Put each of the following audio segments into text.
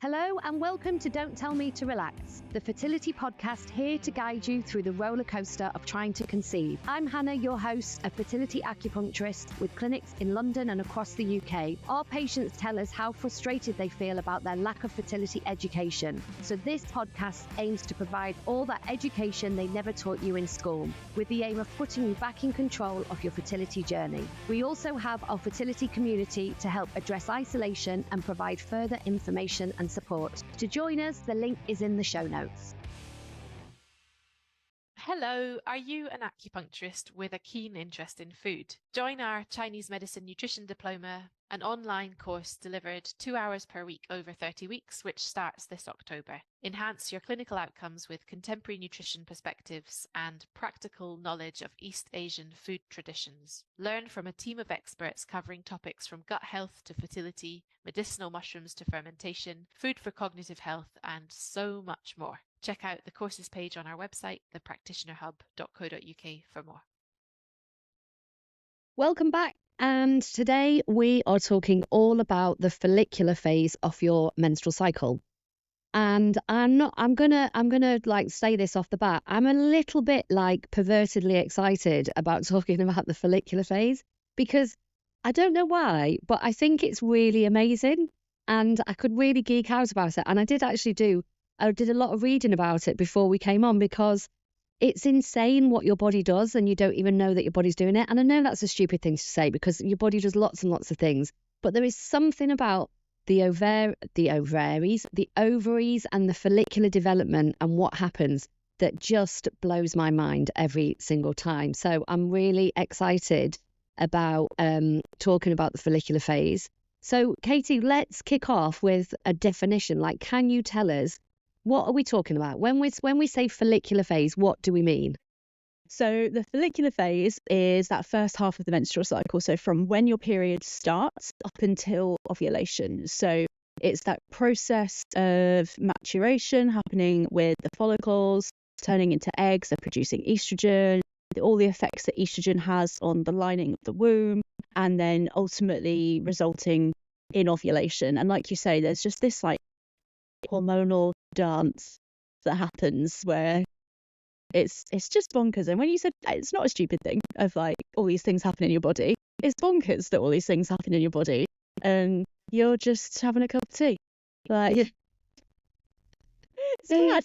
Hello and welcome to Don't Tell Me to Relax, the fertility podcast here to guide you through the roller coaster of trying to conceive. I'm Hannah, your host, a fertility acupuncturist with clinics in London and across the UK. Our patients tell us how frustrated they feel about their lack of fertility education. So this podcast aims to provide all that education they never taught you in school, with the aim of putting you back in control of your fertility journey. We also have our fertility community to help address isolation and provide further information and support. To join us, the link is in the show notes. Hello, are you an acupuncturist with a keen interest in food? Join our Chinese Medicine Nutrition Diploma, an online course delivered 2 hours per week over 30 weeks, which starts this October. Enhance your clinical outcomes with contemporary nutrition perspectives and practical knowledge of East Asian food traditions. Learn from a team of experts covering topics from gut health to fertility, medicinal mushrooms to fermentation, food for cognitive health, and so much more. Check out the courses page on our website, thepractitionerhub.co.uk, for more. Welcome back. And today we are talking all about the follicular phase of your menstrual cycle. And I'm gonna like say this off the bat. I'm a little bit like pervertedly excited about talking about the follicular phase because I don't know why, but I think it's really amazing and I could really geek out about it. And I did a lot of reading about it before we came on because it's insane what your body does and you don't even know that your body's doing it. And I know that's a stupid thing to say because your body does lots and lots of things, but there is something about the ovaries and the follicular development and what happens that just blows my mind every single time. So I'm really excited about talking about the follicular phase. So Katie, let's kick off with a definition. Like, can you tell us, what are we talking about? When we say follicular phase, what do we mean? So the follicular phase is that first half of the menstrual cycle. So from when your period starts up until ovulation. So it's that process of maturation happening with the follicles, turning into eggs, they're producing estrogen, all the effects that estrogen has on the lining of the womb, and then ultimately resulting in ovulation. And like you say, there's just this like hormonal dance that happens where it's just bonkers. And when you said it's not a stupid thing of like all these things happen in your body, it's bonkers that all these things happen in your body and you're just having a cup of tea. Like, it's mad.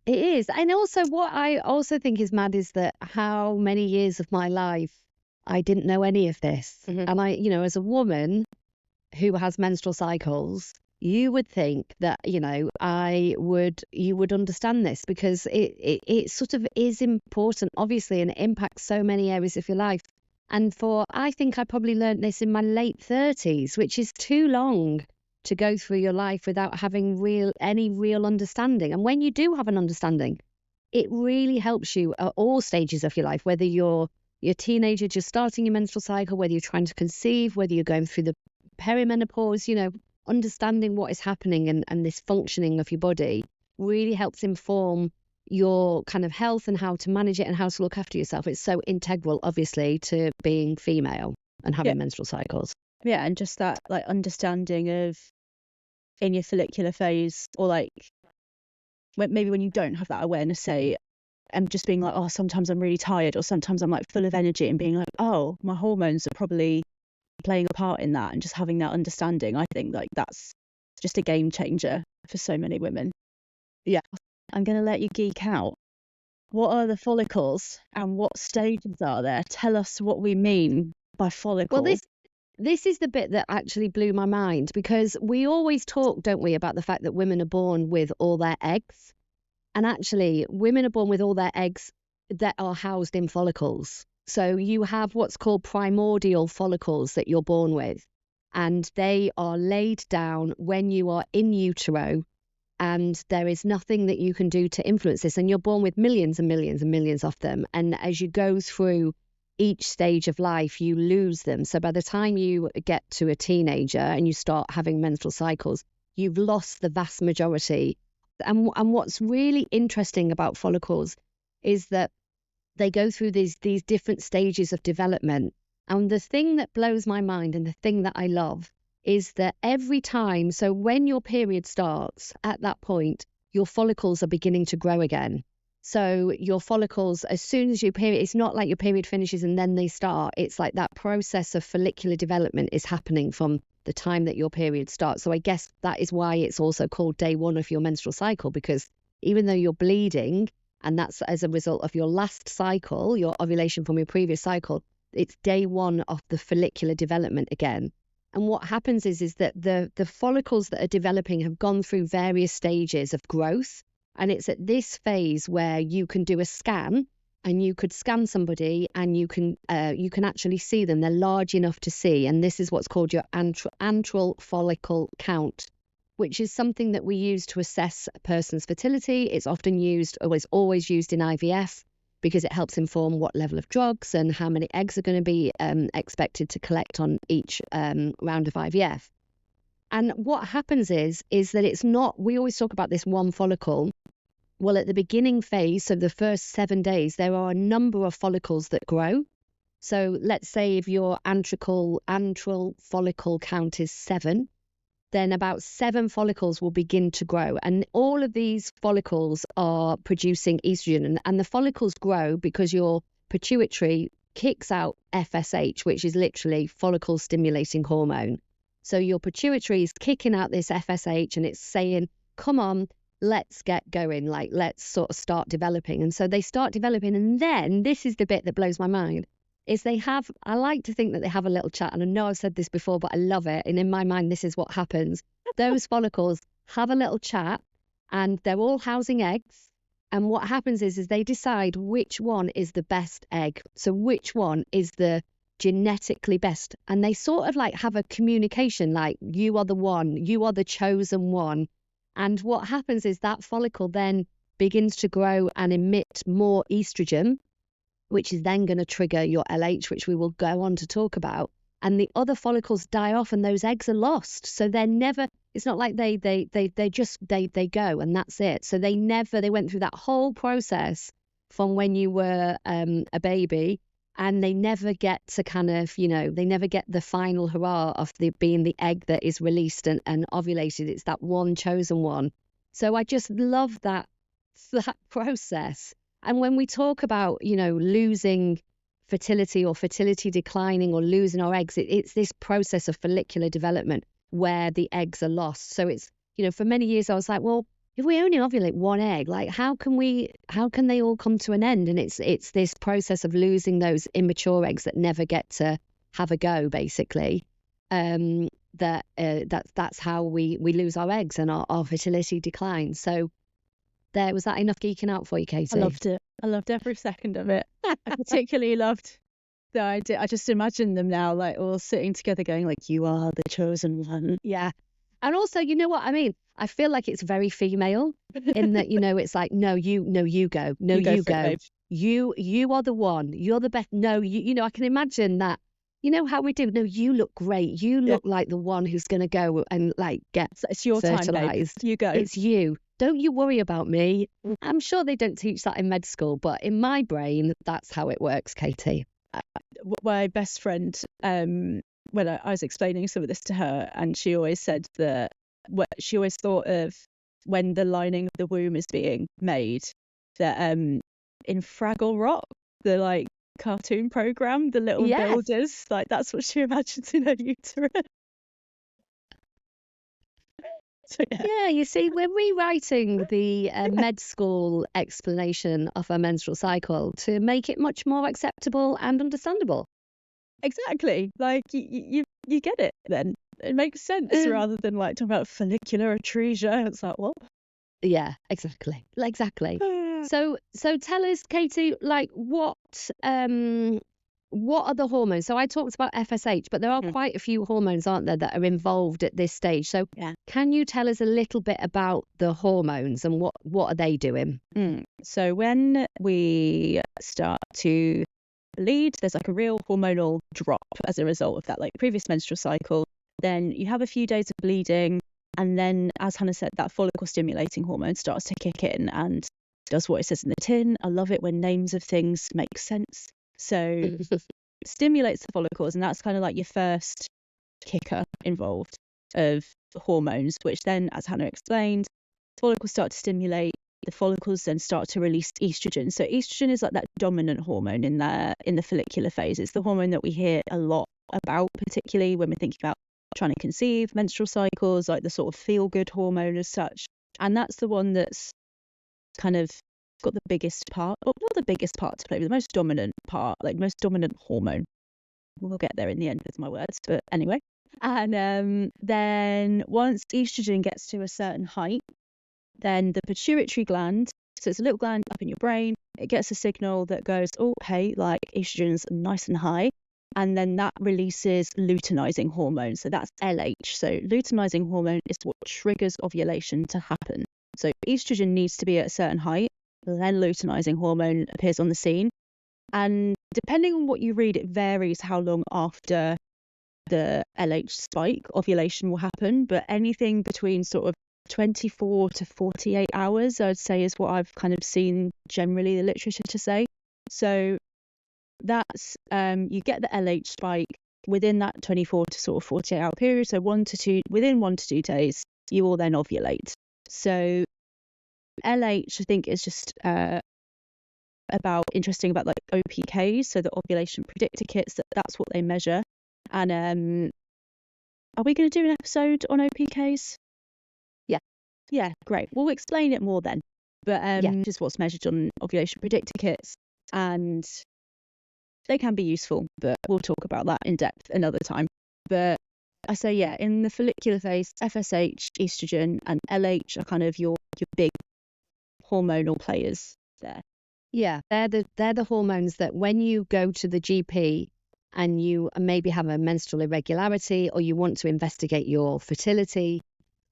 It is. And also what I also think is mad is that how many years of my life I didn't know any of this. Mm-hmm. And I, as a woman who has menstrual cycles, you would think that, you would understand this because it sort of is important, obviously, and it impacts so many areas of your life. And I think I probably learned this in my late 30s, which is too long to go through your life without having any real understanding. And when you do have an understanding, it really helps you at all stages of your life, whether you're a teenager just starting your menstrual cycle, whether you're trying to conceive, whether you're going through the perimenopause, understanding what is happening and this functioning of your body really helps inform your kind of health and how to manage it and how to look after yourself. It's so integral, obviously, to being female and having menstrual cycles. Yeah, and just that like understanding of in your follicular phase, or like maybe when you don't have that awareness, say, and just being like, oh, sometimes I'm really tired, or sometimes I'm like full of energy, and being like, oh, my hormones are probably playing a part in that, and just having that understanding, I think like that's just a game changer for so many women. Yeah, I'm going to let you geek out. What are the follicles and what stages are there? Tell us what we mean by follicle. Well, this is the bit that actually blew my mind because we always talk, don't we, about the fact that women are born with all their eggs. And actually, women are born with all their eggs that are housed in follicles. So you have what's called primordial follicles that you're born with, and they are laid down when you are in utero, and there is nothing that you can do to influence this. And you're born with millions and millions and millions of them. And as you go through each stage of life, you lose them. So by the time you get to a teenager and you start having menstrual cycles, you've lost the vast majority. And what's really interesting about follicles is that they go through these different stages of development. And the thing that blows my mind and the thing that I love is that every time, so when your period starts, at that point, your follicles are beginning to grow again. So your follicles, as soon as your period, it's not like your period finishes and then they start. It's like that process of follicular development is happening from the time that your period starts. So I guess that is why it's also called day one of your menstrual cycle, because even though you're bleeding, and that's as a result of your last cycle, your ovulation from your previous cycle, it's day one of the follicular development again. And what happens is that the follicles that are developing have gone through various stages of growth. And it's at this phase where you can do a scan, and you could scan somebody and you can actually see them. They're large enough to see. And this is what's called your antral follicle count, which is something that we use to assess a person's fertility. It's often used, or is always used in IVF, because it helps inform what level of drugs and how many eggs are going to be expected to collect on each round of IVF. And what happens is that it's not, we always talk about this one follicle. Well, at the beginning phase, so the first 7 days, there are a number of follicles that grow. So let's say if your antral follicle count is 7, then about 7 follicles will begin to grow. And all of these follicles are producing estrogen. And the follicles grow because your pituitary kicks out FSH, which is literally follicle stimulating hormone. So your pituitary is kicking out this FSH and it's saying, come on, let's get going, like let's sort of start developing. And so they start developing. And then this is the bit that blows my mind, is I like to think that they have a little chat. And I know I've said this before, but I love it. And in my mind, this is what happens. Those follicles have a little chat and they're all housing eggs. And what happens is they decide which one is the best egg. So which one is the genetically best, and they sort of like have a communication, like you are the one, you are the chosen one. And what happens is that follicle then begins to grow and emit more estrogen, which is then going to trigger your LH, which we will go on to talk about. And the other follicles die off and those eggs are lost. So they're never, it's not like they go and that's it. So they went through that whole process from when you were a baby. And they never get to kind of, they never get the final hurrah of being the egg that is released and ovulated. It's that one chosen one. So I just love that process. And when we talk about, losing fertility or fertility declining or losing our eggs, it's this process of follicular development where the eggs are lost. So it's, for many years I was like, well, if we only ovulate one egg, like how can they all come to an end? And it's this process of losing those immature eggs that never get to have a go, basically. That's how we lose our eggs and our fertility declines. So was that enough geeking out for you, Katie? I loved it. I loved every second of it. I particularly loved the idea. I just imagine them now, like all sitting together going like, you are the chosen one. Yeah. And also, you know what I mean? I feel like it's very female in that, it's like, no, you go. No, you go. You are the one. You're the best. No, I can imagine that. You know how we do? No, you look great. You look like the one who's going to go and like get it's your fertilized. Time, babe. You go. It's you. Don't you worry about me. I'm sure they don't teach that in med school, but in my brain, that's how it works, Katie. My best friend, when I was explaining some of this to her, and she always said that she always thought of when the lining of the womb is being made, that in Fraggle Rock, the like cartoon program, the little builders, like that's what she imagines in her uterus. So, yeah, you see, we're rewriting the med school explanation of a menstrual cycle to make it much more acceptable and understandable. Exactly. Like you get it then. It makes sense rather than like talking about follicular atresia. It's like, what? Yeah, exactly. So tell us, Katie, like what are the hormones? So I talked about FSH, but there are quite a few hormones, aren't there, that are involved at this stage. So can you tell us a little bit about the hormones and what are they doing? So when we start to bleed, there's like a real hormonal drop as a result of that like previous menstrual cycle. Then you have a few days of bleeding, and then, as Hannah said, that follicle stimulating hormone starts to kick in and does what it says in the tin. I love it when names of things make sense. So stimulates the follicles, and that's kind of like your first kicker involved. of hormones, which then, as Hannah explained, follicles start to stimulate. The follicles then start to release estrogen. So estrogen is like that dominant hormone in the follicular phase. It's the hormone that we hear a lot about, particularly when we're thinking about trying to conceive, menstrual cycles, like the sort of feel-good hormone as such. And that's the one that's kind of got the biggest part, or not the biggest part to play with, the most dominant part, like most dominant hormone. We'll get there in the end with my words, but anyway. And then once estrogen gets to a certain height, then the pituitary gland, so it's a little gland up in your brain, it gets a signal that goes, oh, hey, like estrogen's nice and high. And then that releases luteinizing hormone. So that's LH. So luteinizing hormone is what triggers ovulation to happen. So estrogen needs to be at a certain height, then luteinizing hormone appears on the scene. And depending on what you read, it varies how long after the LH spike ovulation will happen. But anything between sort of 24 to 48 hours, I would say, is what I've kind of seen generally the literature to say. So that's you get the LH spike within that 24 to sort of 48 hour period. So within 1 to 2 days, you will then ovulate. So LH, I think, is just interesting about like OPKs, so the ovulation predictor kits. That's what they measure. And are we going to do an episode on OPKs? Yeah, great. We'll explain it more then. But just what's measured on ovulation predictor kits, and they can be useful, but we'll talk about that in depth another time. But I say, yeah, in the follicular phase, FSH, estrogen, and LH are kind of your big hormonal players there. Yeah, they're the hormones that when you go to the GP and you maybe have a menstrual irregularity or you want to investigate your fertility,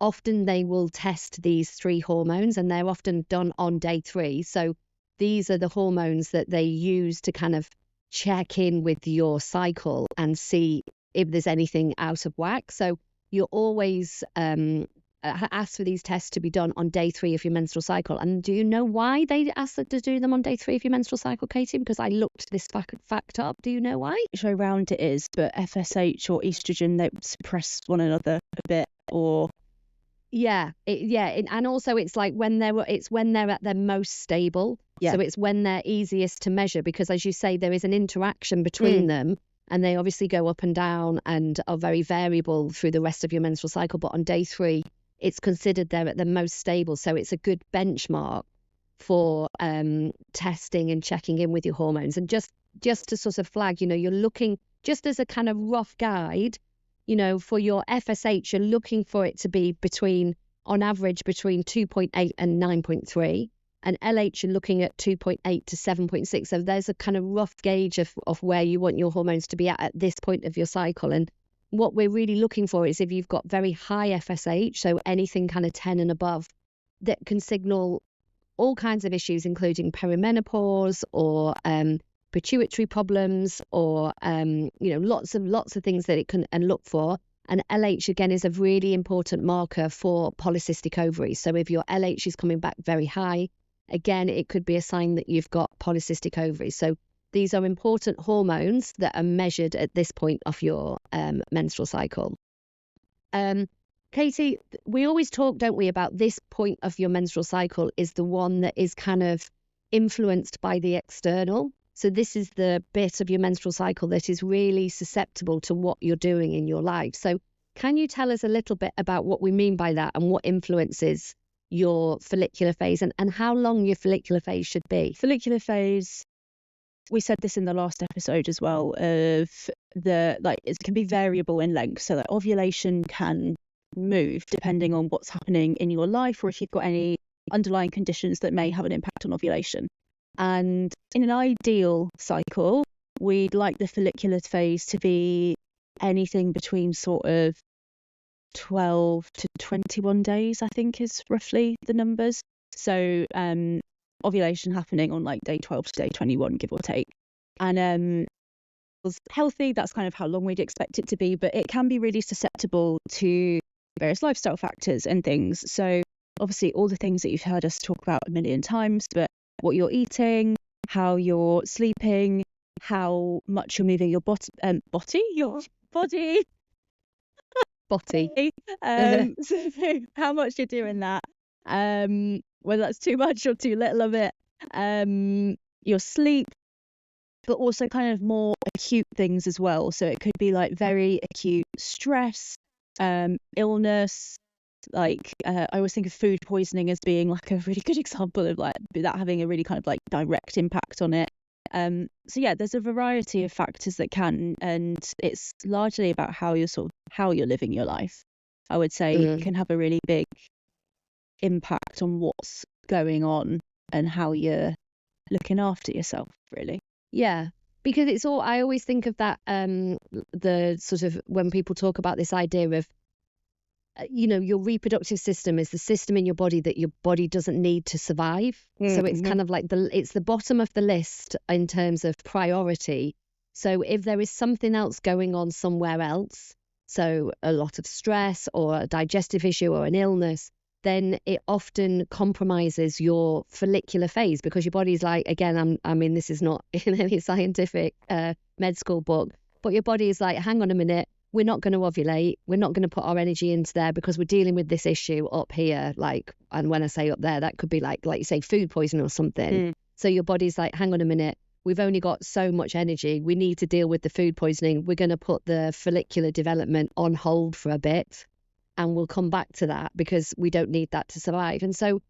often they will test these 3 hormones, and they're often done on day 3. So these are the hormones that they use to kind of check in with your cycle and see if there's anything out of whack. So you're always asked for these tests to be done on day 3 of your menstrual cycle. And do you know why they ask to do them on day 3 of your menstrual cycle, Katie? Because I looked this fact up. Do you know why? Which way round it is, but FSH or estrogen, they suppress one another a bit, or and also it's like when they're at their most stable. So it's when they're easiest to measure, because as you say, there is an interaction between them, and they obviously go up and down and are very variable through the rest of your menstrual cycle. But on day 3, it's considered they're at the most stable, so it's a good benchmark for testing and checking in with your hormones. And just to sort of flag, you're looking, just as a kind of rough guide, for your FSH, you're looking for it to be on average between 2.8 and 9.3. And LH, you're looking at 2.8 to 7.6. So there's a kind of rough gauge of where you want your hormones to be at this point of your cycle. And what we're really looking for is if you've got very high FSH, so anything kind of 10 and above, that can signal all kinds of issues, including perimenopause or pituitary problems, or lots of things that it can and look for. And LH again is a really important marker for polycystic ovaries. So if your LH is coming back very high, again, it could be a sign that you've got polycystic ovaries. So these are important hormones that are measured at this point of your menstrual cycle. Katie, we always talk, don't we, about this point of your menstrual cycle is the one that is kind of influenced by the external. So this is the bit of your menstrual cycle that is really susceptible to what you're doing in your life. So can you tell us a little bit about what we mean by that and what influences your follicular phase and how long your follicular phase should be? Follicular phase, we said this in the last episode as well, of it can be variable in length. So that ovulation can move depending on what's happening in your life, or if you've got any underlying conditions that may have an impact on ovulation. And in an ideal cycle, we'd like the follicular phase to be anything between sort of 12 to 21 days, I think is roughly the numbers. So ovulation happening on like day 12 to day 21, give or take. And was healthy, that's kind of how long we'd expect it to be, but it can be really susceptible to various lifestyle factors and things. So obviously all the things that you've heard us talk about a million times, but what you're eating, how you're sleeping, how much you're moving your body, Spotty. So how much you're doing that, whether that's too much or too little of it, your sleep, but also kind of more acute things as well. So it could be like very acute stress, illness. Like I always think of food poisoning as being like a really good example of like that having a really kind of like direct impact on it. So yeah, there's a variety of factors that can, and it's largely about how you're living your life. I would say it can have a really big impact on what's going on and how you're looking after yourself, really. Yeah, because it's all, I always think of that, the sort of, when people talk about this idea of, your reproductive system is the system in your body that your body doesn't need to survive. So it's kind of like it's the bottom of the list in terms of priority. So if there is something else going on somewhere else, so a lot of stress or a digestive issue or an illness, then it often compromises your follicular phase, because your body's like, again, I mean, this is not in any scientific med school book, but your body is like, hang on a minute, we're not going to ovulate. We're not going to put our energy into there because we're dealing with this issue up here. Like, and when I say up there, that could be like you say, food poisoning or something. So your body's like, hang on a minute, we've only got so much energy. We need to deal with the food poisoning. We're going to put the follicular development on hold for a bit, and we'll come back to that because we don't need that to survive. And so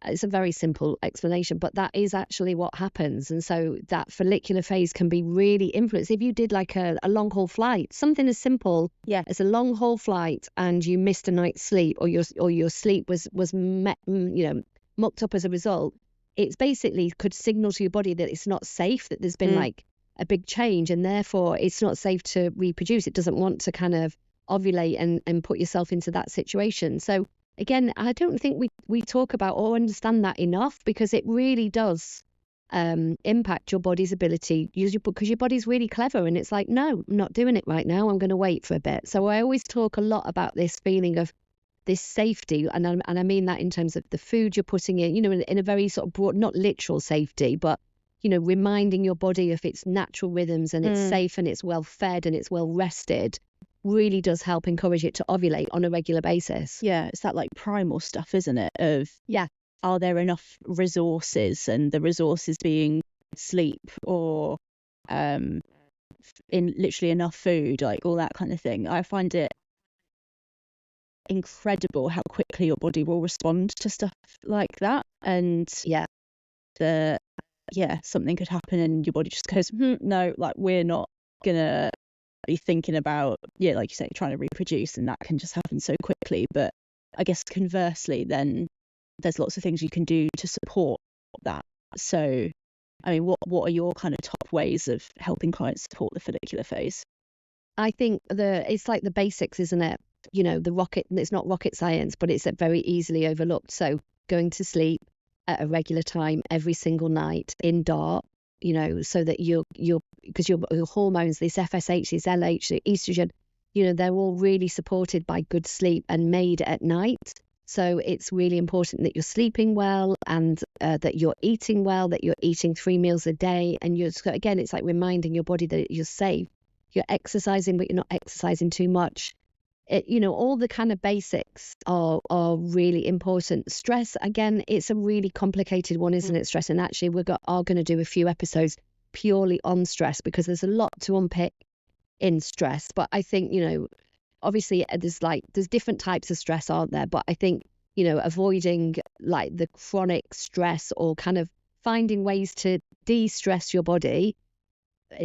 it's a very simple explanation, but that is actually what happens. And so that follicular phase can be really influenced. If you did like a long haul flight, something as simple as a long haul flight, and you missed a night's sleep, or your sleep was mucked up as a result, it's basically could signal to your body that it's not safe, that there's been like a big change, and therefore it's not safe to reproduce. It doesn't want to kind of ovulate and put yourself into that situation. So again, I don't think we talk about or understand that enough, because it really does impact your body's ability, because your body's really clever, and it's like, no, I'm not doing it right now, I'm going to wait for a bit. So I always talk a lot about this feeling of this safety, and I mean that in terms of the food you're putting in, in a very sort of broad, not literal safety, but reminding your body of its natural rhythms, and it's safe and it's well fed and it's well rested, really does help encourage it to ovulate on a regular basis. Yeah, it's that like primal stuff, isn't it? Of are there enough resources, and the resources being sleep or in literally enough food, like all that kind of thing. I find it incredible how quickly your body will respond to stuff like that. And something could happen and your body just goes, no, like we're not gonna be thinking about, like you say, trying to reproduce, and that can just happen so quickly. But I guess conversely, then there's lots of things you can do to support that. So I mean, what are your kind of top ways of helping clients support the follicular phase? I think it's like the basics, isn't it? It's not rocket science, but it's very easily overlooked. So going to sleep at a regular time every single night in dark, so that because your hormones, this FSH, this LH, the estrogen, they're all really supported by good sleep and made at night. So it's really important that you're sleeping well, and that you're eating well, that you're eating 3 meals a day. And again, it's like reminding your body that you're safe. You're exercising, but you're not exercising too much. All the kind of basics are really important. Stress, again, it's a really complicated one, isn't it? Stress. And actually, we are going to do a few episodes purely on stress, because there's a lot to unpick in stress. But I think, obviously there's different types of stress, aren't there? But I think, avoiding like the chronic stress, or kind of finding ways to de-stress your body,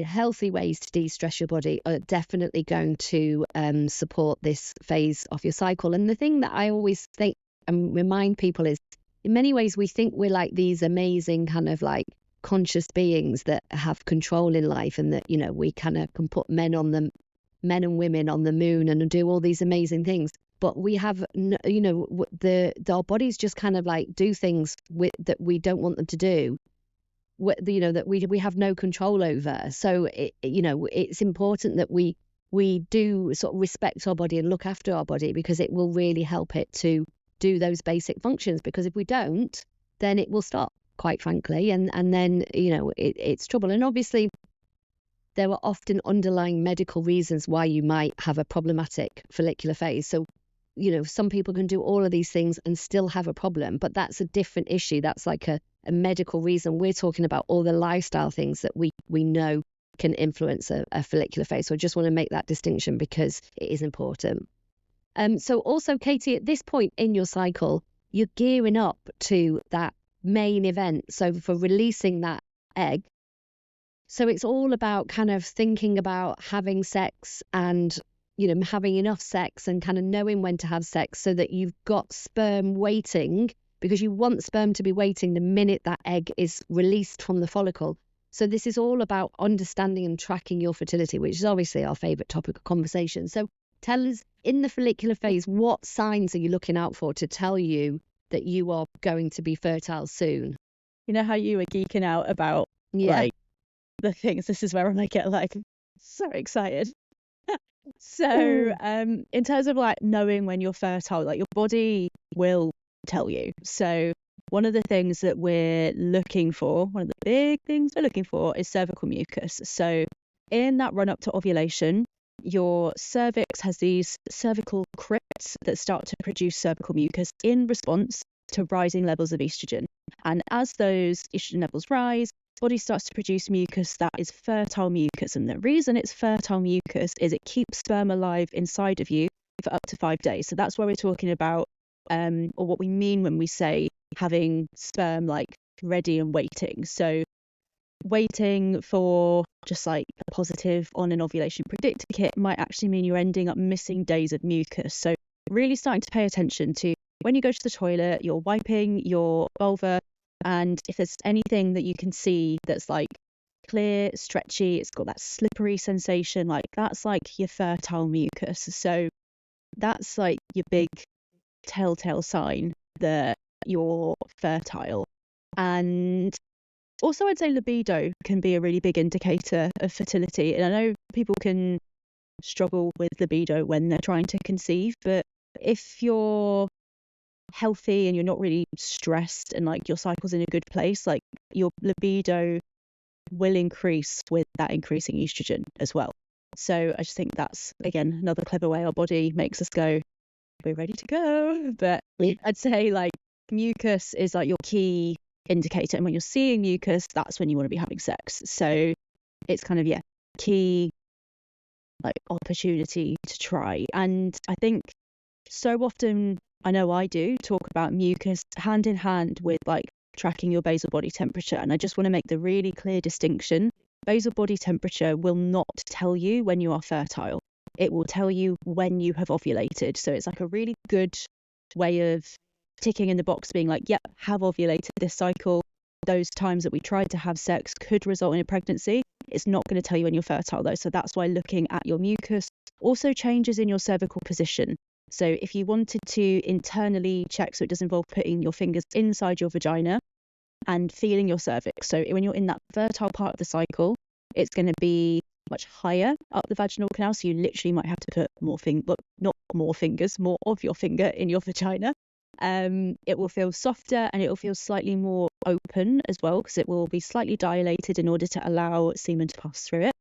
healthy ways to de-stress your body, are definitely going to support this phase of your cycle. And the thing that I always think and remind people is, in many ways we think we're like these amazing kind of like conscious beings that have control in life, and that we kind of can put men and women on the moon and do all these amazing things. But we have our bodies just kind of like do things that we don't want them to do, that we have no control over. So it's important that we do sort of respect our body and look after our body, because it will really help it to do those basic functions. Because if we don't, then it will stop, quite frankly, and then it's trouble. And obviously there are often underlying medical reasons why you might have a problematic follicular phase. So, some people can do all of these things and still have a problem, but that's a different issue. That's like a medical reason. We're talking about all the lifestyle things that we know can influence a follicular phase. So I just want to make that distinction because it is important. So also, Katie, at this point in your cycle, you're gearing up to that main event. So for releasing that egg. So it's all about kind of thinking about having sex and, having enough sex and kind of knowing when to have sex so that you've got sperm waiting, because you want sperm to be waiting the minute that egg is released from the follicle. So this is all about understanding and tracking your fertility, which is obviously our favourite topic of conversation. So tell us, in the follicular phase, what signs are you looking out for to tell you that you are going to be fertile soon? You know how you were geeking out about like the things? This is where I get like so excited. So in terms of like knowing when you're fertile, like your body will tell you. So one of the things that we're looking for, one of the big things we're looking for is cervical mucus. So in that run up to ovulation, your cervix has these cervical crypts that start to produce cervical mucus in response to rising levels of estrogen. And as those estrogen levels rise, body starts to produce mucus that is fertile mucus. And the reason it's fertile mucus is it keeps sperm alive inside of you for up to 5 days. So that's why we're talking about, or what we mean when we say having sperm like ready and waiting. So waiting for just like a positive on an ovulation predictor kit might actually mean you're ending up missing days of mucus. So really starting to pay attention to when you go to the toilet, you're wiping your vulva, and if there's anything that you can see that's like clear, stretchy, it's got that slippery sensation, like that's like your fertile mucus. So that's like your big telltale sign that you're fertile. And also I'd say libido can be a really big indicator of fertility. And I know people can struggle with libido when they're trying to conceive, but if you're healthy and you're not really stressed and like your cycle's in a good place, like your libido will increase with that increasing estrogen as well. So I just think that's, again, another clever way our body makes us go, we're ready to go. But I'd say like mucus is like your key indicator, and when you're seeing mucus, that's when you want to be having sex. So it's kind of key like opportunity to try. And I think so often, I know I do, talk about mucus hand in hand with like tracking your basal body temperature. And I just want to make the really clear distinction. Basal body temperature will not tell you when you are fertile. It will tell you when you have ovulated. So it's like a really good way of ticking in the box, being like, yep, have ovulated this cycle. Those times that we tried to have sex could result in a pregnancy. It's not going to tell you when you're fertile though. So that's why looking at your mucus, also changes in your cervical position. So if you wanted to internally check, so it does involve putting your fingers inside your vagina and feeling your cervix. So when you're in that fertile part of the cycle, it's going to be much higher up the vaginal canal. So you literally might have to put more of your finger in your vagina. It will feel softer and it will feel slightly more open as well, because it will be slightly dilated in order to allow semen to pass through it.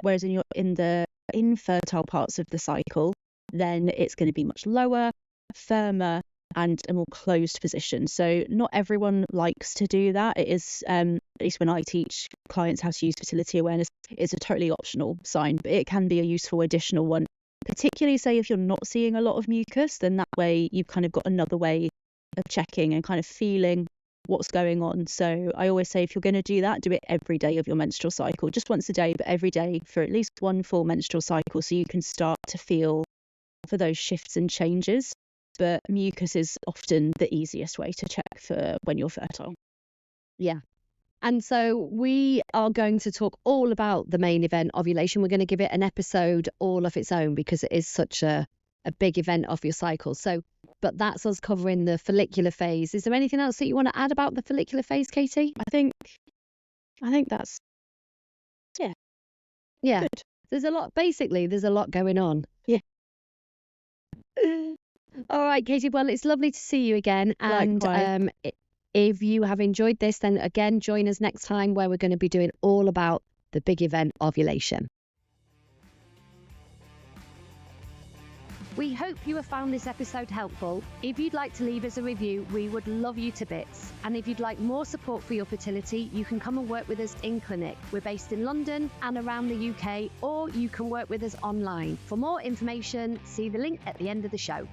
Whereas in the infertile parts of the cycle, then it's going to be much lower, firmer, and a more closed position. So not everyone likes to do that. It is, at least when I teach clients how to use fertility awareness, it's a totally optional sign, but it can be a useful additional one. Particularly, say, if you're not seeing a lot of mucus, then that way you've kind of got another way of checking and kind of feeling what's going on. So I always say, if you're going to do that, do it every day of your menstrual cycle, just once a day, but every day for at least one full menstrual cycle, so you can start to feel for those shifts and changes. But mucus is often the easiest way to check for when you're fertile. Yeah. And so we are going to talk all about the main event, ovulation. We're going to give it an episode all of its own because it is such a big event of your cycle. So, but that's us covering the follicular phase. Is there anything else that you want to add about the follicular phase, Katie? I think that's, yeah. Good. There's a lot going on. Yeah. All right, Katie. Well, it's lovely to see you again. And if you have enjoyed this, then again, join us next time where we're going to be doing all about the big event, ovulation. We hope you have found this episode helpful. If you'd like to leave us a review, we would love you to bits. And if you'd like more support for your fertility, you can come and work with us in clinic. We're based in London and around the UK, or you can work with us online. For more information, see the link at the end of the show.